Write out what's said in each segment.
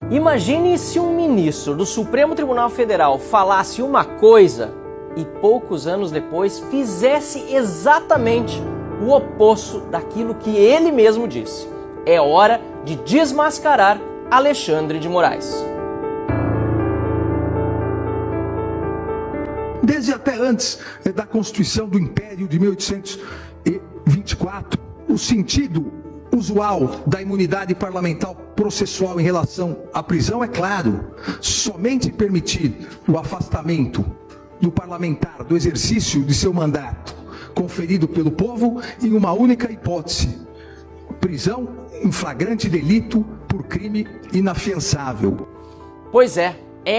Imagine se um ministro do Supremo Tribunal Federal falasse uma coisa e poucos anos depois fizesse exatamente o oposto daquilo que ele mesmo disse. É hora de desmascarar Alexandre de Moraes. Desde até antes da Constituição do Império de 1824, o sentido usual da imunidade parlamentar processual em relação à prisão é claro: somente permitir o afastamento do parlamentar do exercício de seu mandato conferido pelo povo em uma única hipótese: prisão em flagrante delito por crime inafiançável. Pois é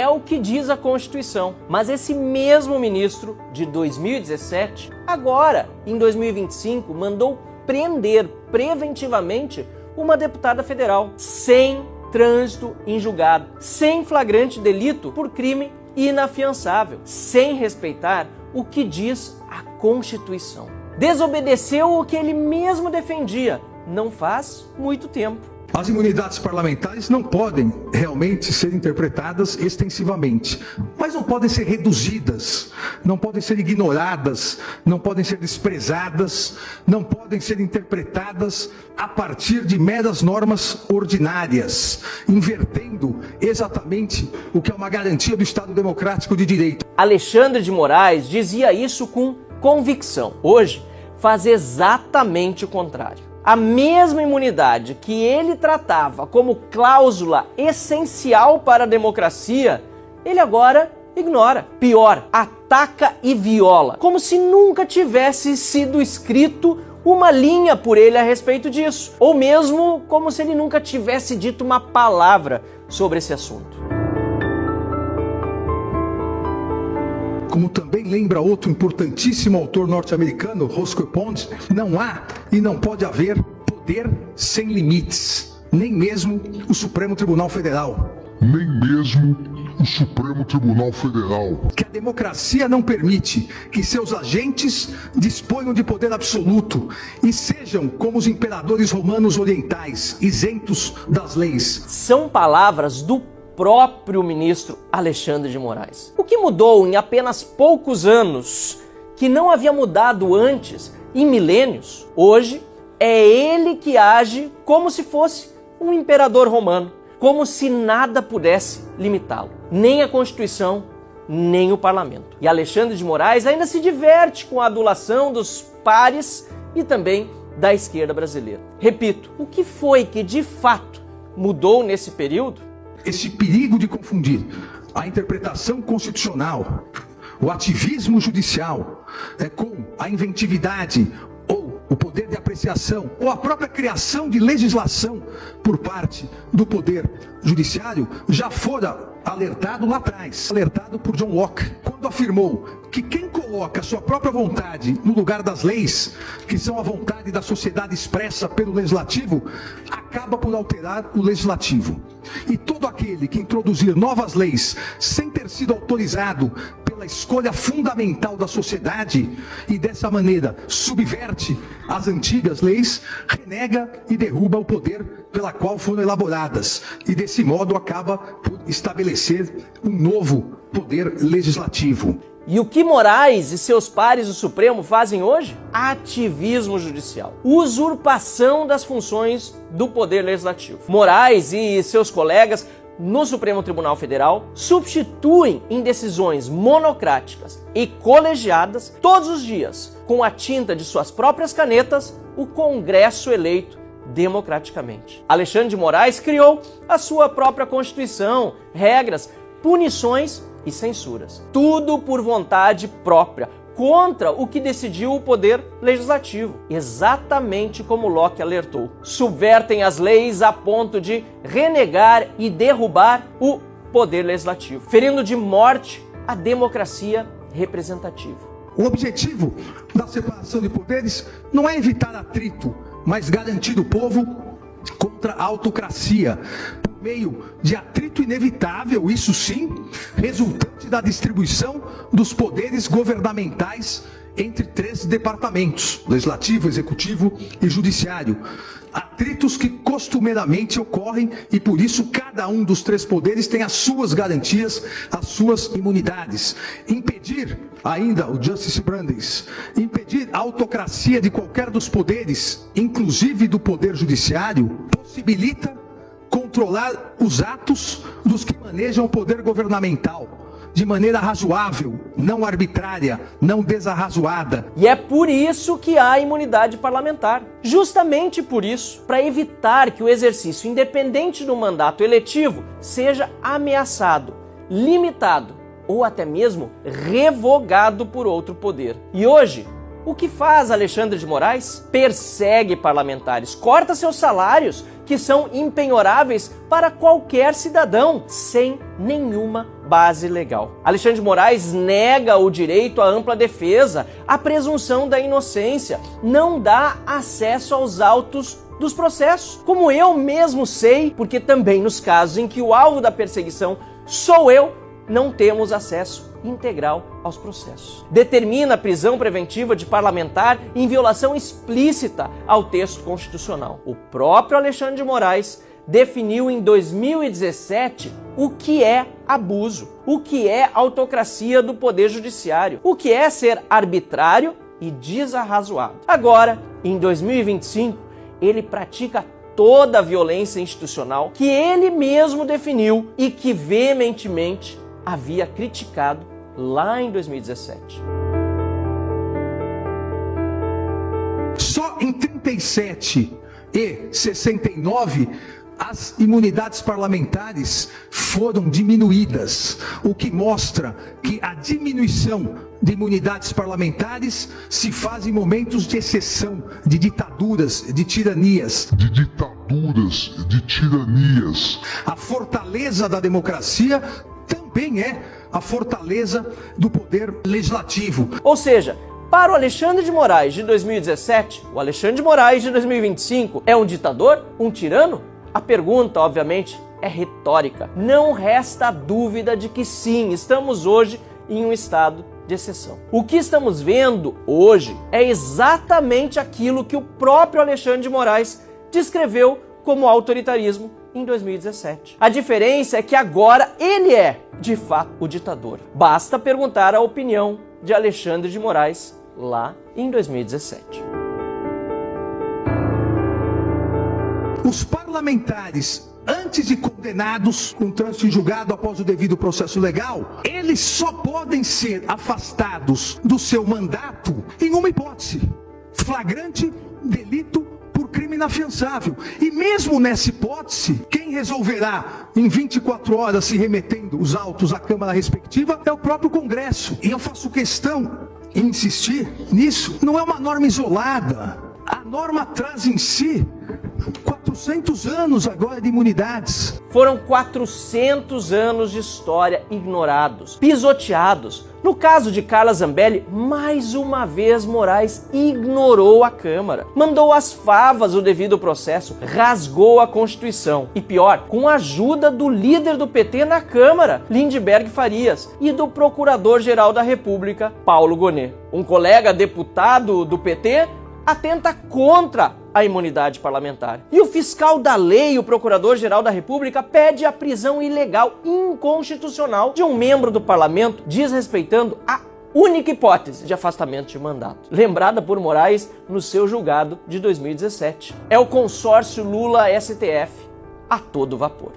o que diz a Constituição. Mas esse mesmo ministro de 2017, agora em 2025, mandou prender preventivamente uma deputada federal sem trânsito em julgado, sem flagrante delito por crime inafiançável, sem respeitar o que diz a Constituição. Desobedeceu o que ele mesmo defendia não faz muito tempo. As imunidades parlamentares não podem realmente ser interpretadas extensivamente, mas não podem ser reduzidas, não podem ser ignoradas, não podem ser desprezadas, não podem ser interpretadas a partir de meras normas ordinárias, invertendo exatamente o que é uma garantia do Estado Democrático de Direito. Alexandre de Moraes dizia isso com convicção. Hoje faz exatamente o contrário. A mesma imunidade que ele tratava como cláusula essencial para a democracia, ele agora ignora. Pior, ataca e viola, como se nunca tivesse sido escrito uma linha por ele a respeito disso, ou mesmo como se ele nunca tivesse dito uma palavra sobre esse assunto. Como também lembra outro importantíssimo autor norte-americano, Roscoe Pond, não há e não pode haver poder sem limites, nem mesmo o Supremo Tribunal Federal. Nem mesmo o Supremo Tribunal Federal. Que a democracia não permite que seus agentes disponham de poder absoluto e sejam como os imperadores romanos orientais, isentos das leis. São palavras do próprio ministro Alexandre de Moraes. O que mudou em apenas poucos anos, que não havia mudado antes em milênios, hoje é ele que age como se fosse um imperador romano, como se nada pudesse limitá-lo, nem a Constituição, nem o parlamento. E Alexandre de Moraes ainda se diverte com a adulação dos pares e também da esquerda brasileira. Repito, o que foi que de fato mudou nesse período? Esse perigo de confundir a interpretação constitucional, o ativismo judicial, com a inventividade ou o poder de apreciação ou a própria criação de legislação por parte do poder judiciário já fora alertado lá atrás, alertado por John Locke, quando afirmou que quem coloca sua própria vontade no lugar das leis, que são a vontade da sociedade expressa pelo legislativo, acaba por alterar o legislativo. E todo aquele que introduzir novas leis sem ter sido autorizado pela escolha fundamental da sociedade e dessa maneira subverte as antigas leis, renega e derruba o poder pela qual foram elaboradas e desse modo acaba por estabelecer um novo poder legislativo. E o que Moraes e seus pares do Supremo fazem hoje? Ativismo judicial. Usurpação das funções do Poder Legislativo. Moraes e seus colegas no Supremo Tribunal Federal substituem em decisões monocráticas e colegiadas todos os dias, com a tinta de suas próprias canetas, o Congresso eleito democraticamente. Alexandre de Moraes criou a sua própria Constituição, regras, punições e censuras. Tudo por vontade própria, contra o que decidiu o Poder Legislativo. Exatamente como Locke alertou. Subvertem as leis a ponto de renegar e derrubar o Poder Legislativo, ferindo de morte a democracia representativa. O objetivo da separação de poderes não é evitar atrito, mas garantir o povo contra a autocracia, por meio de atrito inevitável, isso sim, resultante da distribuição dos poderes governamentais entre três departamentos, legislativo, executivo e judiciário, atritos que costumeiramente ocorrem e por isso cada um dos três poderes tem as suas garantias, as suas imunidades. Impedir, ainda o Justice Brandeis, impedir a autocracia de qualquer dos poderes, inclusive do poder judiciário, possibilita controlar os atos dos que manejam o poder governamental de maneira razoável, não arbitrária, não desarrazoada. E é por isso que há imunidade parlamentar. Justamente por isso, para evitar que o exercício independente do mandato eletivo seja ameaçado, limitado ou até mesmo revogado por outro poder. E hoje, o que faz Alexandre de Moraes? Persegue parlamentares, corta seus salários, que são impenhoráveis para qualquer cidadão, sem nenhuma base legal. Alexandre de Moraes nega o direito à ampla defesa, a presunção da inocência, não dá acesso aos autos dos processos. Como eu mesmo sei, porque também nos casos em que o alvo da perseguição sou eu, não temos acesso integral aos processos. Determina a prisão preventiva de parlamentar em violação explícita ao texto constitucional. O próprio Alexandre de Moraes definiu em 2017 o que é abuso, o que é autocracia do Poder Judiciário, o que é ser arbitrário e desarrazoado. Agora, em 2025, ele pratica toda a violência institucional que ele mesmo definiu e que veementemente havia criticado lá em 2017. Só em 37 e 69 as imunidades parlamentares foram diminuídas, o que mostra que a diminuição de imunidades parlamentares se faz em momentos de exceção, de ditaduras, de tiranias. A fortaleza da democracia também é a fortaleza do poder legislativo. Ou seja, para o Alexandre de Moraes de 2017, o Alexandre de Moraes de 2025 é um ditador? Um tirano? A pergunta, obviamente, é retórica. Não resta dúvida de que sim, estamos hoje em um estado de exceção. O que estamos vendo hoje é exatamente aquilo que o próprio Alexandre de Moraes descreveu como autoritarismo em 2017. A diferença é que agora ele é, de fato, o ditador. Basta perguntar a opinião de Alexandre de Moraes lá em 2017. Os parlamentares, antes de condenados com trânsito em julgado após o devido processo legal, eles só podem ser afastados do seu mandato em uma hipótese: flagrante delito por crime inafiançável. E mesmo nessa hipótese, quem resolverá em 24 horas, se remetendo os autos à Câmara respectiva, é o próprio Congresso. E eu faço questão em insistir nisso. Não é uma norma isolada. A norma traz em si 400 anos agora de imunidades. Foram 400 anos de história ignorados, pisoteados. No caso de Carla Zambelli, mais uma vez Moraes ignorou a Câmara, mandou às favas o devido processo, rasgou a Constituição. E pior, com a ajuda do líder do PT na Câmara, Lindbergh Farias, e do Procurador-Geral da República, Paulo Gonet. Um colega deputado do PT atenta contra a imunidade parlamentar. E o fiscal da lei, o Procurador-Geral da República, pede a prisão ilegal, inconstitucional, de um membro do parlamento, desrespeitando a única hipótese de afastamento de mandato, lembrada por Moraes no seu julgado de 2017. É o consórcio Lula-STF a todo vapor.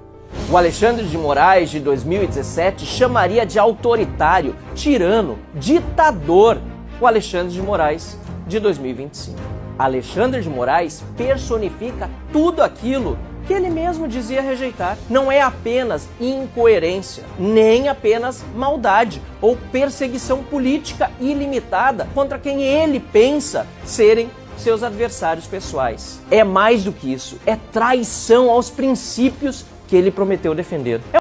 O Alexandre de Moraes de 2017 chamaria de autoritário, tirano, ditador o Alexandre de Moraes de 2025. Alexandre de Moraes personifica tudo aquilo que ele mesmo dizia rejeitar. Não é apenas incoerência, nem apenas maldade ou perseguição política ilimitada contra quem ele pensa serem seus adversários pessoais. É mais do que isso, é traição aos princípios que ele prometeu defender.